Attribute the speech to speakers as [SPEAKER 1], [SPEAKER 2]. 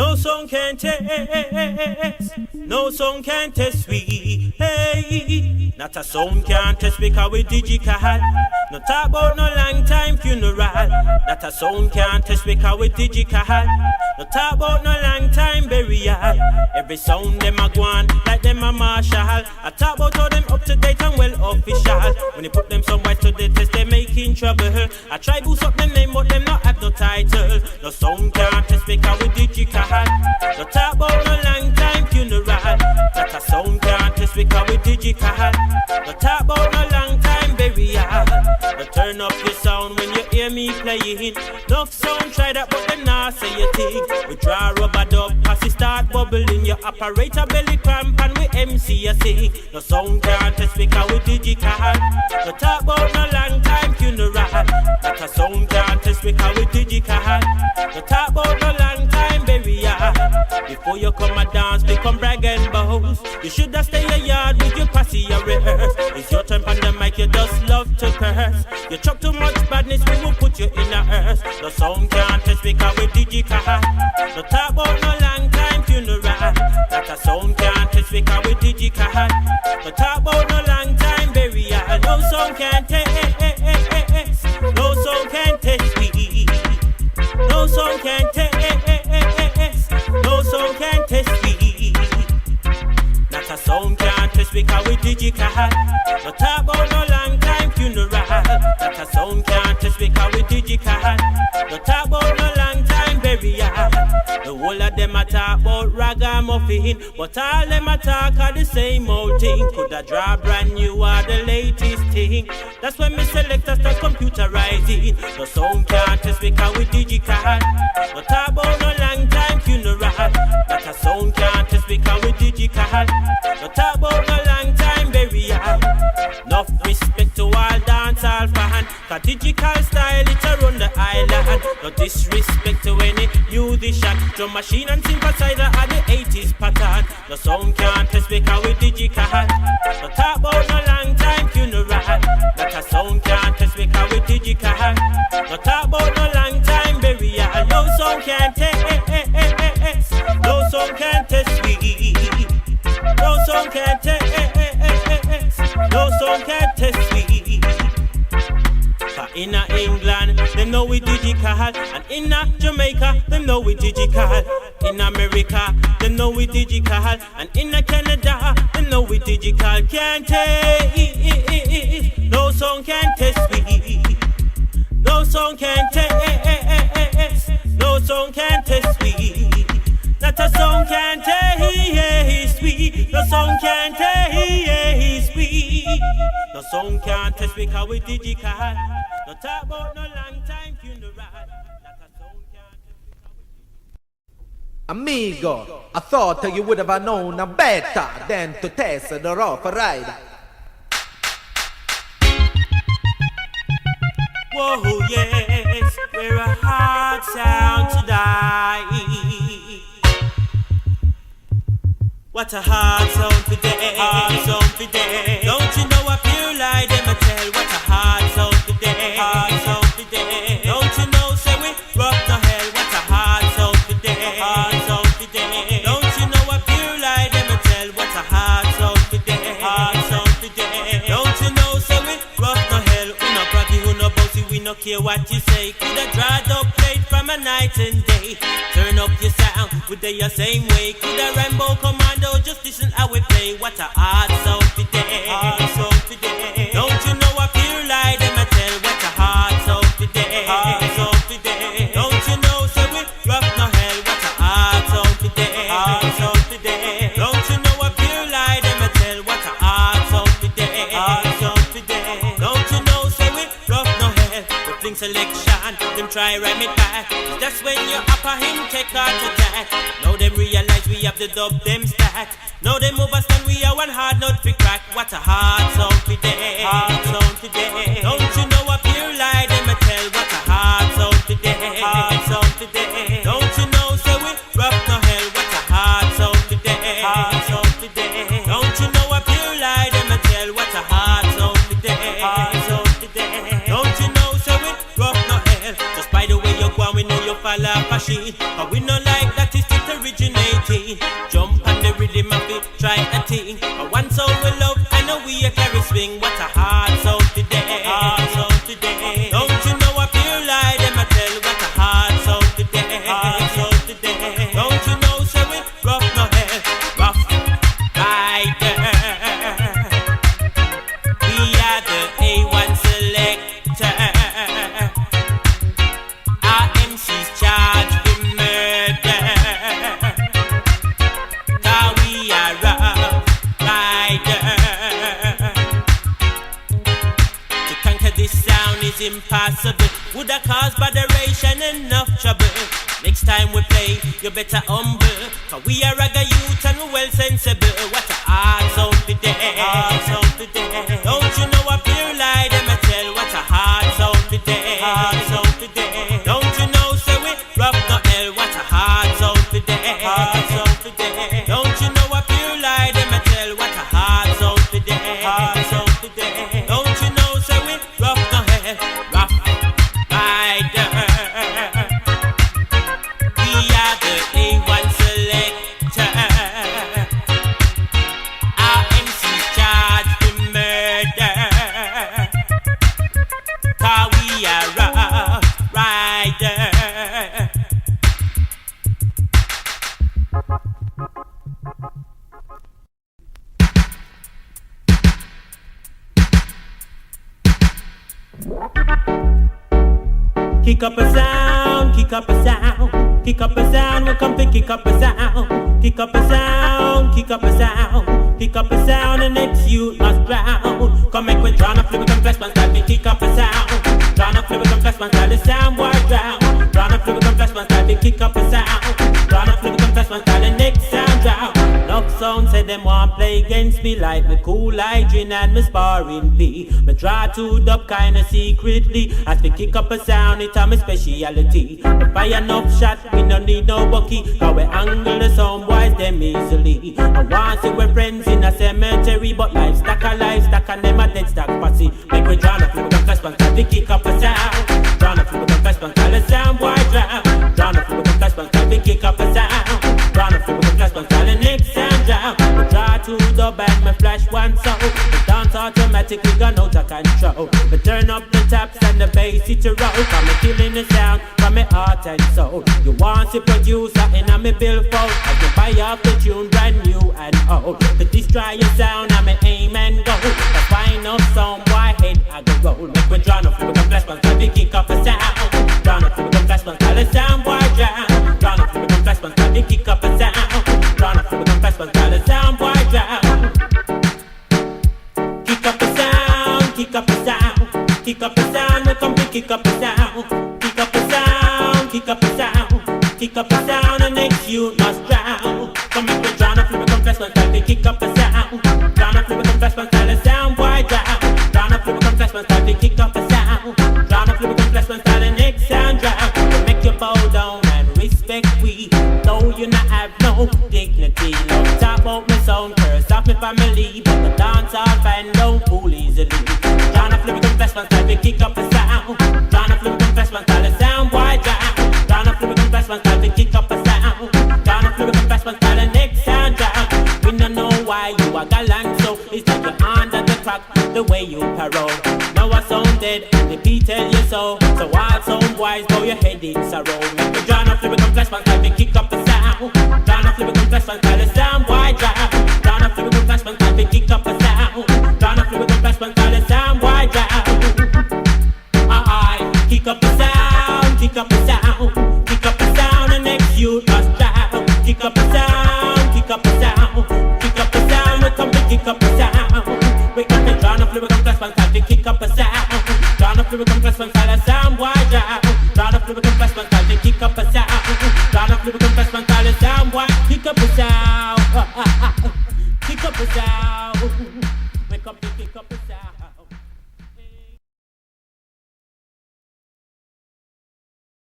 [SPEAKER 1] No song can test, no song can test we. Hey, not a song can test because we Digikal. No talk about no long time funeral. Not a song can test because we Digikal. No talk about no long time burial. Every sound them a go on like them a marshal. I talk about how them up to date and well official. When you put them somewhere to the test, they making trouble. I try boost up them name, but them not have no title. No song can test because we Digikal. No talk about no long time funeral. That a sound can't test because we Digikal. No talk about no long time burial. No turn up your sound when you hear me playing. No sound try that but them not say a thing. We draw rubber dub as it start bubbling. Your operator belly cramp and we MC a sing. No sound can't test because we Digikal. No talk about no long time funeral. That a sound can't test because we Digikal. No talk about no long time burial. Before you come and dance, they come brag and boast. You should have stay a yard with your posse or rehearse. It's your turn on the mic, you just love to curse. You chuck too much badness, we will put you in a hearse. No sound can't test because we Digikal. No talk about no long time funeral. That a sound can't test because we Digikal. No talk about no long time burial. No sound can't test. No sound can't test me. No sound can't test. No sound can't test me. Not a sound can't test because we Digikal. No talk about no long time funeral. Not a sound can't test because we Digikal. No talk about no long time burial. The whole of them a talk about ragamuffin, but all them a talk are the same old thing. Coulda draw brand new or the latest thing. That's when me selectors start computerizing. No sound can't test because we Digikal. No talk about no long time funeral. Not a sound can't test because we Digikal. No talk about no long time burial. Enough respect to all dancehall fan. Cause Digikal style it around the island. No disrespect to any musician. Drum machine and synthesizer are the 80s pattern. No sound can't test because we Digikal. No talk about no long time funeral. Not a sound can't test because we Digikal. No talk about no long time burial. No sound can't test. No sound can't test me. No sound can't test. No sound can't test me. For inna England, them know we Digikal. And inna Jamaica, them know we Digikal. In America, them know we Digikal. And inna Canada, them know we Digikal. Can't test. No song can test me. No song can test. No song can test me. Not a song can taste me. No song can taste me. No song can test me because we Digikal. No talk about no long time funeral. Not a song can test me.
[SPEAKER 2] Amigo, I thought that you would have known better than to test the rough rider.
[SPEAKER 1] Whoa, yes, we're a hard sound to die. What a hard sound today, hard sound today. Don't you know a pure lie, them a tell. What a hard sound today, hard sound today. Don't you know, say we rock no hell. What a hard sound today, hard sound today. Don't you know a pure lie, them a tell. What a hard sound today, hard sound today. Don't you know, say we rock no hell. Who no braggy, who no bossy, we no care what you say. Coulda dried up plate from a night and day. Turn up your sound, with the same way. Coulda Rambo Commando, just listen how we play. What a hard sound today, hard sound today. Don't you know a pure lie, them a tell. What a hard sound today, hard sound today. Don't you know, say we rock no hell. What a hard sound today, hard sound today. Don't you know a pure lie, them a tell. What a hard sound today, hard sound today. Don't you know, say we rock no hell. We fling selection, them try ram it back. That's when your upper him take heart attack. Now them realize we have the dub them stack. Now them overstand we are one hard nut fi crack. What a hard sound today, hard sound today. Don't you know a pure lie them a tell. What a hard sound today, hard sound today. Don't you know say we rock no hell. What a hard sound today, hard sound today. Don't you know a pure lie them a tell. What a hard sound today, hard sound today. Don't you know say we rock no hell. Just by the way you go on we know you fall off a sheet. But we no like that is to Jump on the rhythm of it, try a thing. A one sound we love, and a we a carry swing. What a hard sound today, hard sound today. Don't you know I feel like them a tell what a hard sound today, hard sound today. Don't you know say we rough no hell, rough rider. We are the A1 selector. Our MC's charged with murder. Cause we are rough rider. To conquer this sound is impossible. Would have caused botheration enough trouble. Next time we play, you better humble. Cause we are raga youth and we well sensible. What a hard sound today, hard sound today. Don't you know I feel like them a tell what a hard sound today, hard sound today. Don't you know say we rough no hell. What a hard sound today, hard sound today. Don't you know I feel like them a tell what a hard sound today, hard sound today. Don't you know say we rough no hell, rough rider. We are the A1 selector. Our MC's charged with murder. Cause we are rough rider. Kick up a sound, kick up a sound, kick up a sound, we come to kick up a sound, kick up a sound, kick up a sound, kick up a sound, the next youth must drown. Come make we drown up, flip we come flesh, man, start me kick up a sound, drown up, flip we come flesh, man, start the sound, boy drown, drown up, flip we come flesh, man, start me kick up a sound, drown up, flip we come flesh, man, start the next sound drown. Knock sound said them want play against me like me cool hygiene and me sparring P. Me try to dub kinda secretly as we kick up a sound, it's a me speciality. Me fire enough shot, we no need no bucky, cause we angle the sound boys them easily. I want see we friends in a cemetery, but livestock and them a dead stock posse. Make we drown up, we come flash bang, cause we kick up a sound. Drown up, we come flash bang, cause the sound boy drown. Drown up, we come flash bang, cause we kick up a sound. Drown up, we come flash bang, cause the next sound drown. We try to dub and me flash one sound. We dance automatic, we gone out of control. We turn up the taps and the bass it a roll. Cause me killing the sound from me heart and soul. You want to produce in a me billfold as you buy up the tune brand new and old. To destroy your sound and me aim and go. That's why no sound boy head I go roll. Make we drown up, we come flash bang, cause we kick up a sound. Drown up, we come flash bang, cause the sound boy drown. Drown up, we come flash bang, cause we kick up a sound. Drown up, we come flash bang, cause the sound boy drown. Kick up a sound, kick up a sound, kick up a sound, we come to kick up a sound. Kick up a sound, kick up a sound, kick up a sound, the next youth must drown. Come make me drown up, flip we come flash bang, cause we kick up a sound. Drown up, flip we come flash bang, cause the sound boy drown. Drown up, flip we come flash bang, cause we kick up a sound. Drown up, flip we come flash bang, cause the next sound drown. We make you bow down and respect we, though you not have no dignity. Love talk about me sound, curse off me family, but the dance all fan don't fool easily. Drown up, flip we come flash bang, cause we kick up a sound. Drown up, flip we come flash bang, cause the sound boy drown. Drown up, flip we come flash bang, cause we kick up a sound. Drown up, flip we come flash bang, cause the next sound drown. We don't know why you are galang so, it's that you're under the crack, the way you parole. Now I sound dead and the beat tell you so. So all sound boys bow your head in sorrow. Make me drown up, flip we come flash bang, cause we kick up a sound. Drown up, flip we come flash bang, cause the sound boy drown. Drown up, flip we come flash bang, cause we kick up a sound. Drown up, flip we come flash bang, cause the sound boy drown. Kick up a sound, kick up a sound, kick up a sound, the next youth must drown. Kick up a sound, kick up a sound, kick up a sound, we come to kick up a sound. We come to drown up, we come flash bang, cause we kick up a sound. Drown up, we come flash bang, cause the sound boy drown. Drown up, we come flash bang, cause we kick up a sound. Drown up, we come flash bang, cause the sound boy kick up a sound. Kick up a sound.